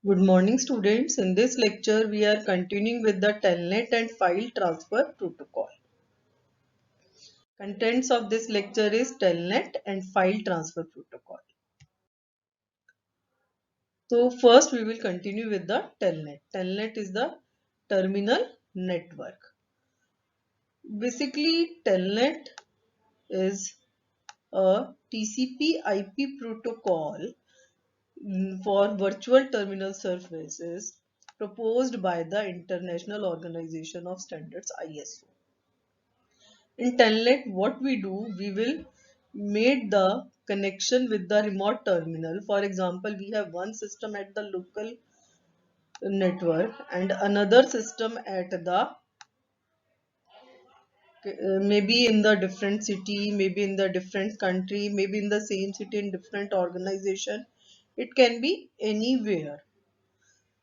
Good morning, students. In this lecture, we are continuing with the Telnet and File Transfer Protocol. Contents of this lecture is Telnet and File Transfer Protocol. So first, we will continue with the Telnet. Telnet is the terminal network. Basically, Telnet is a TCP/IP protocol for virtual terminal services proposed by the International Organization of Standards ISO. In Telnet, what we do, we will make the connection with the remote terminal. For example, we have one system at the local network and another system at the maybe in the different city, maybe in the different country, maybe in the same city in different organization. It can be anywhere.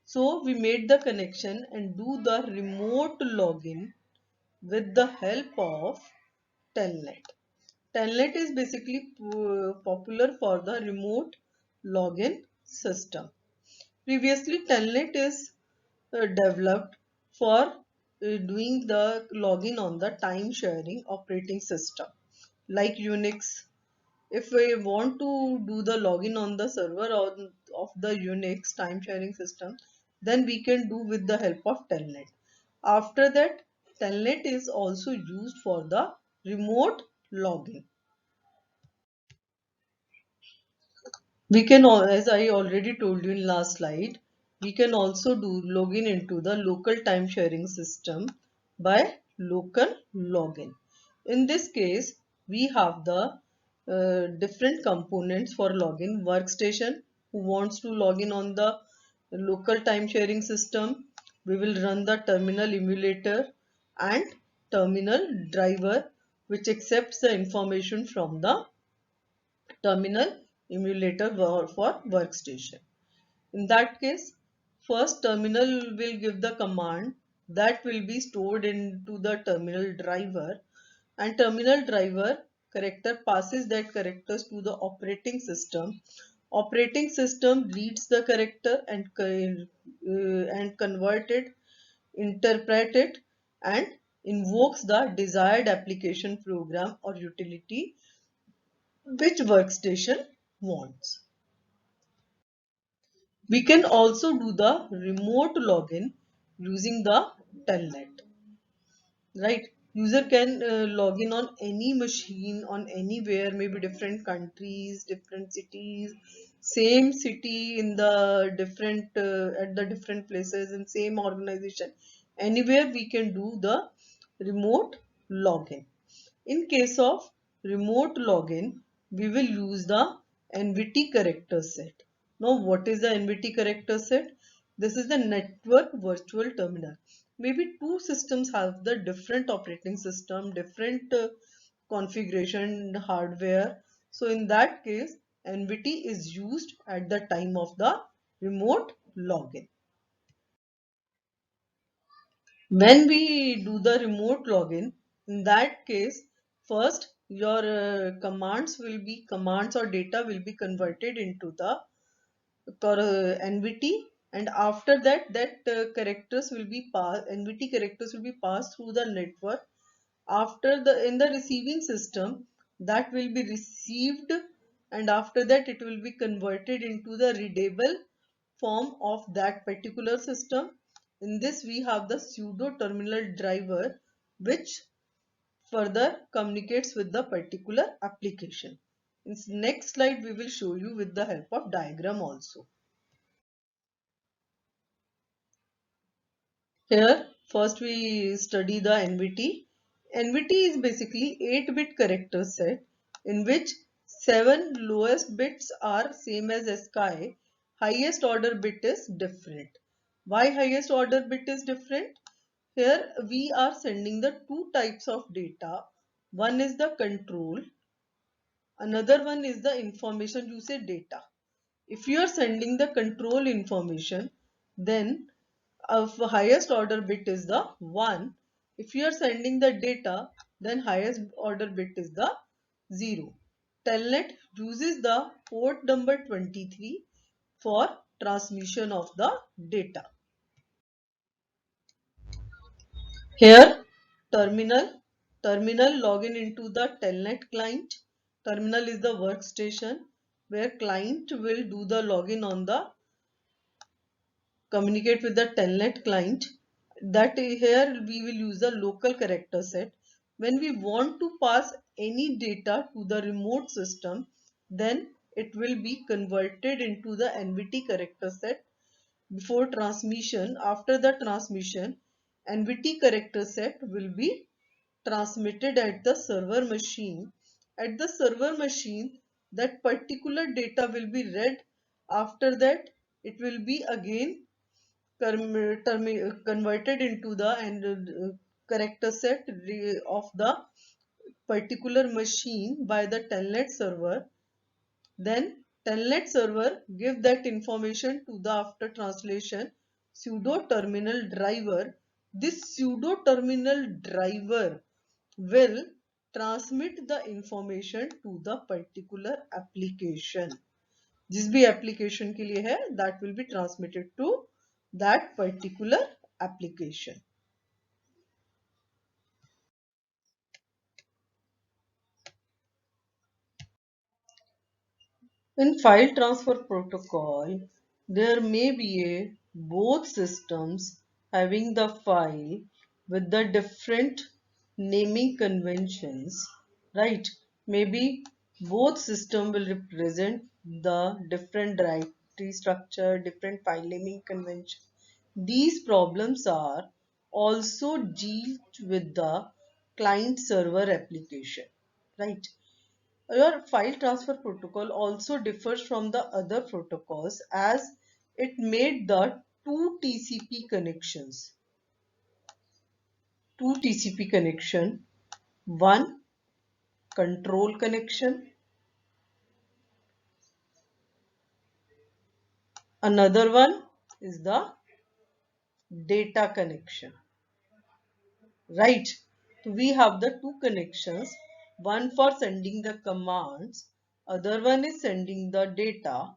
So we made the connection and do the remote login with the help of Telnet. Telnet is basically popular for the remote login system. Previously, Telnet is developed for doing the login on the time sharing operating system like Unix. If we want to do the login on the server of the Unix time sharing system, then we can do with the help of Telnet. After that, Telnet is also used for the remote login. We can, as I already told you in last slide, we can also do login into the local time sharing system by local login. In this case, we have the different components for login. Workstation, who wants to log in on the local time sharing system, we will run the terminal emulator and terminal driver, which accepts the information from the terminal emulator for workstation. In that case, first terminal will give the command that will be stored into the terminal driver, and terminal driver character passes that characters to the operating system. Operating system reads the character and convert it, interpret it, and invokes the desired application program or utility which workstation wants. We can also do the remote login using the Telnet. Right? User can log in on any machine, on anywhere, maybe different countries, different cities, same city in the different at the different places in same organization. Anywhere we can do the remote login. In case of remote login, we will use the NVT character set. Now, what is the NVT character set? This is the network virtual terminal. Maybe two systems have the different operating system, different configuration hardware. So, in that case, NVT is used at the time of the remote login. When we do the remote login, in that case, first your commands or data will be converted into the NVT, and after that characters will be passed, NVT characters will be passed through the network. After the in the receiving system, that will be received, and after that it will be converted into the readable form of that particular system. In this we have the pseudo terminal driver which further communicates with the particular application. In next slide we will show you with the help of diagram also. Here first we study the NVT. NVT is basically 8-bit character set in which 7 lowest bits are same as ASCII. Highest order bit is different. Why highest order bit is different? Here we are sending the two types of data. One is the control, another one is the information usage data. If you are sending the control information, then of highest order bit is the 1. If you are sending the data, then highest order bit is the 0. Telnet uses the port number 23 for transmission of the data. Here terminal login into the telnet client. Terminal is the workstation where client will do the login on the communicate with the telnet client. That here we will use the local character set. When we want to pass any data to the remote system, then it will be converted into the NVT character set before transmission. After the transmission, NVT character set will be transmitted at the server machine. At the server machine, that particular data will be read. After that, it will be again converted into the character set of the particular machine by the telnet server. Then telnet server give that information to the after translation pseudo terminal driver. This pseudo terminal driver will transmit the information to the particular application. जिस भी application के लिए है, that will be transmitted to that particular application. In file transfer protocol, there may be both systems having the file with the different naming conventions, right? Maybe both system will represent the different directory structure, different file naming convention. These problems are also dealt with the client server application, right? Your file transfer protocol also differs from the other protocols as it made the two TCP connections. Two TCP connection, one control connection, another one is the data connection, right? So we have the two connections, one for sending the commands, other one is sending the data.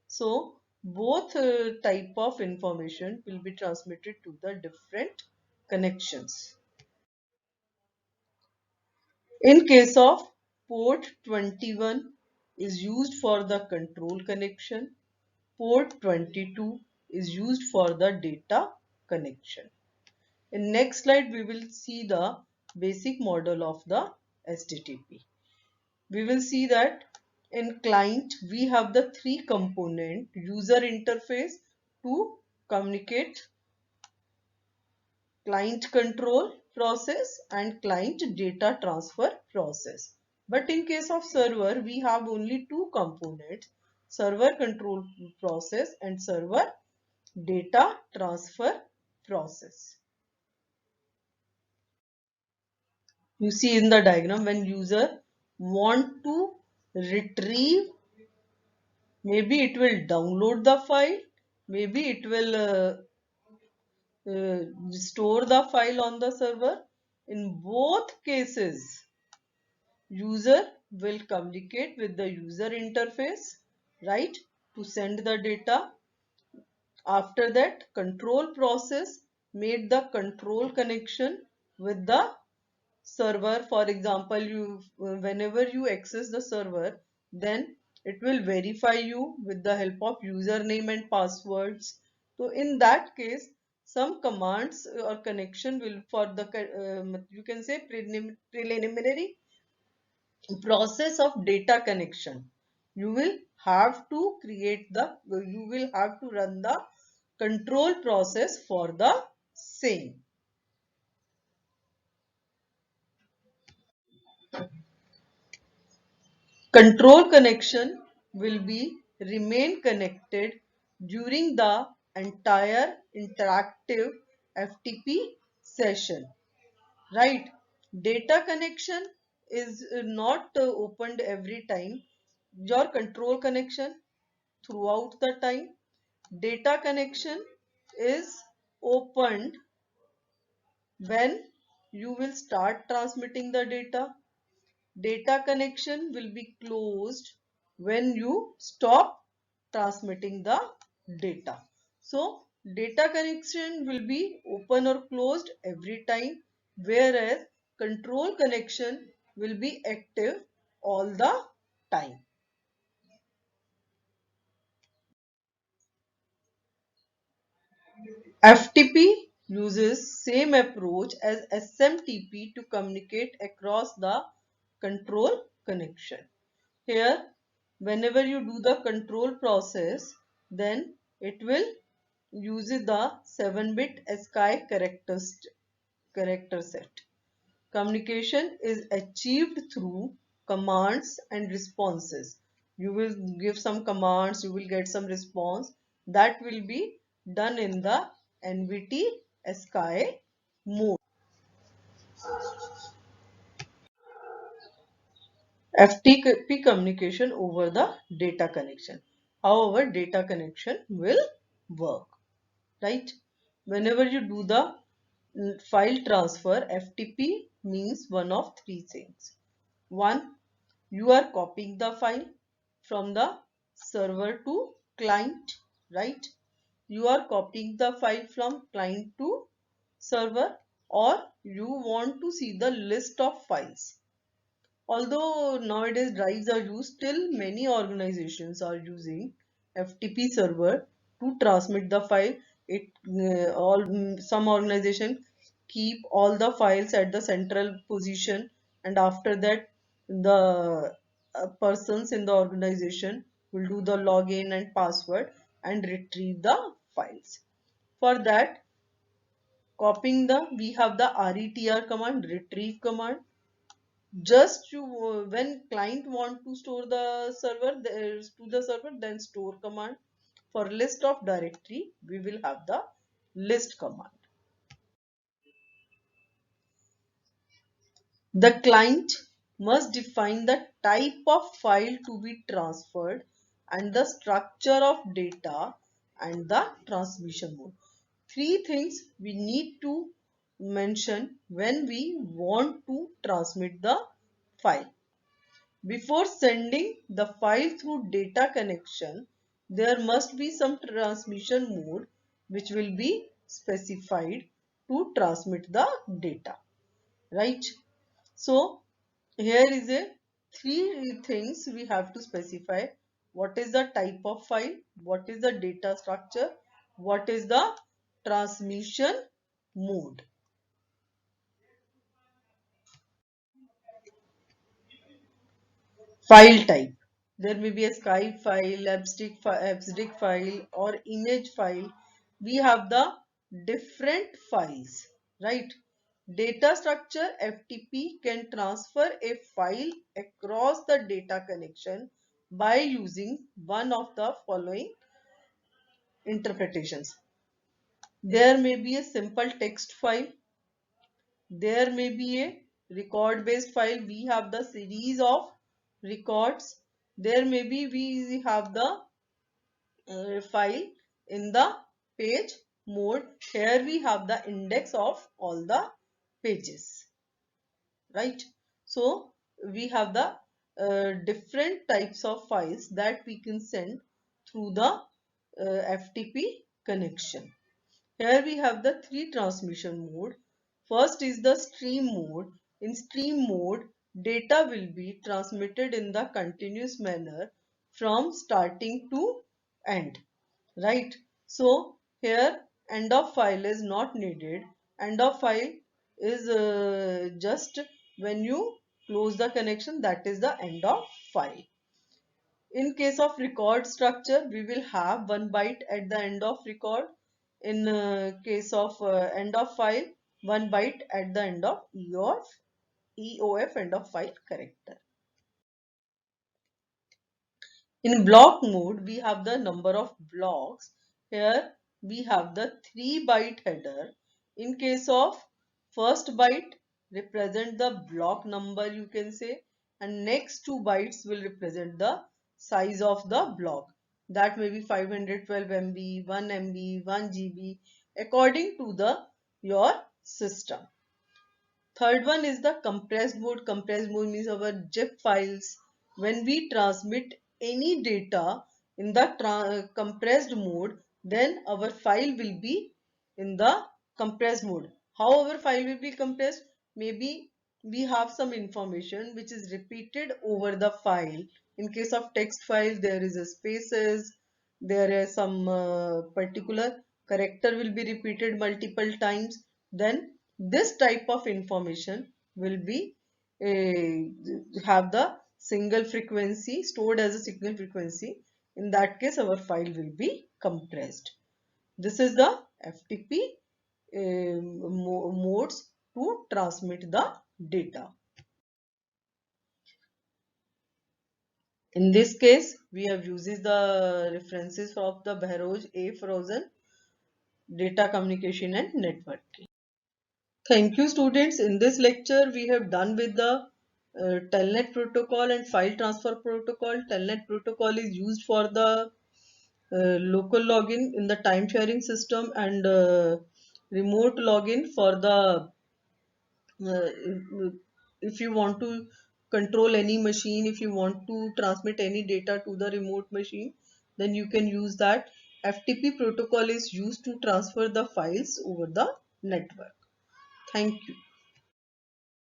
So both type of information will be transmitted to the different connections. In case of port 21 is used for the control connection, port 22 is used for the data connection. In next slide we will see the basic model of the HTTP. We will see that in client we have the three component user interface to communicate, client control process and client data transfer process. But in case of server we have only two components, server control process and server data transfer process. You see in the diagram when user want to retrieve, maybe it will download the file, maybe it will store the file on the server. In both cases, user will communicate with the user interface, right, to send the data. After that, control process made the control connection with the server. For example, whenever you access the server, then it will verify you with the help of username and passwords. So in that case, some commands or connection will for the you can say preliminary process of data connection. You will have to you will have to run the control process for the same. Control connection will be remain connected during the entire interactive FTP session, right? Data connection is not opened every time. Your control connection throughout the time. Data connection is opened when you will start transmitting the data. Data connection will be closed when you stop transmitting the data. So data connection will be open or closed every time, whereas control connection will be active all the time. FTP uses same approach as SMTP to communicate across the control connection. Here, whenever you do the control process, then it will use the 7-bit ASCII character set. Communication is achieved through commands and responses. You will give some commands, you will get some response. That will be done in the NVT ASCII mode. FTP communication over the data connection. However, data connection will work, right? Whenever you do the file transfer, FTP means one of three things. One, you are copying the file from the server to client, right? You are copying the file from client to server, or you want to see the list of files. Although nowadays drives are used, still many organizations are using FTP server to transmit the file. Some organization keep all the files at the central position, and after that the persons in the organization will do the login and password and retrieve the files. For that, we have the retr command, retrieve command. Just you when client want to store the server to the server, then store command. For list of directory, we will have the list command. The client must define the type of file to be transferred and the structure of data and the transmission mode. Three things we need to mention when we want to transmit the file. Before sending the file through data connection, there must be some transmission mode which will be specified to transmit the data, right? So here is a three things we have to specify. What is the type of file? What is the data structure? What is the transmission mode? File type. There may be a Skype file, AppSdict file, or image file. We have the different files, right? Data structure. FTP can transfer a file across the data connection by using one of the following interpretations. There may be a simple text file. There may be a record based file. We have the series of records. There may be we have the file in the page mode. Here we have the index of all the pages, right? So we have the different types of files that we can send through the FTP connection. Here we have the three transmission mode. First is the stream mode. In stream mode, data will be transmitted in the continuous manner from starting to end, right? So here end of file is not needed. End of file is just when you close the connection, that is the end of file. In case of record structure, we will have 1 byte at the end of record. In case of end of file, 1 byte at the end of EOF end of file character. In block mode, we have the number of blocks. Here we have the 3-byte header. In case of first byte represent the block number, you can say, and next 2 bytes will represent the size of the block. That may be 512 MB, 1 MB, 1 GB according to the your system. Third one is the compressed mode. Compressed mode means our zip files. When we transmit any data in the compressed mode, then our file will be in the compressed mode. How our file will be compressed? Maybe we have some information which is repeated over the file. In case of text file, there is a spaces, there is some particular character will be repeated multiple times. Then this type of information will be have the single frequency stored as a single frequency. In that case, our file will be compressed. This is the FTP modes to transmit the data. In this case, we have uses the references of the Behroj A. Frozen data communication and networking. Thank you, students. In this lecture, we have done with the Telnet protocol and file transfer protocol. Telnet protocol is used for the local login in the time sharing system, and remote login for the if you want to control any machine, if you want to transmit any data to the remote machine, then you can use that. FTP protocol is used to transfer the files over the network. Thank you.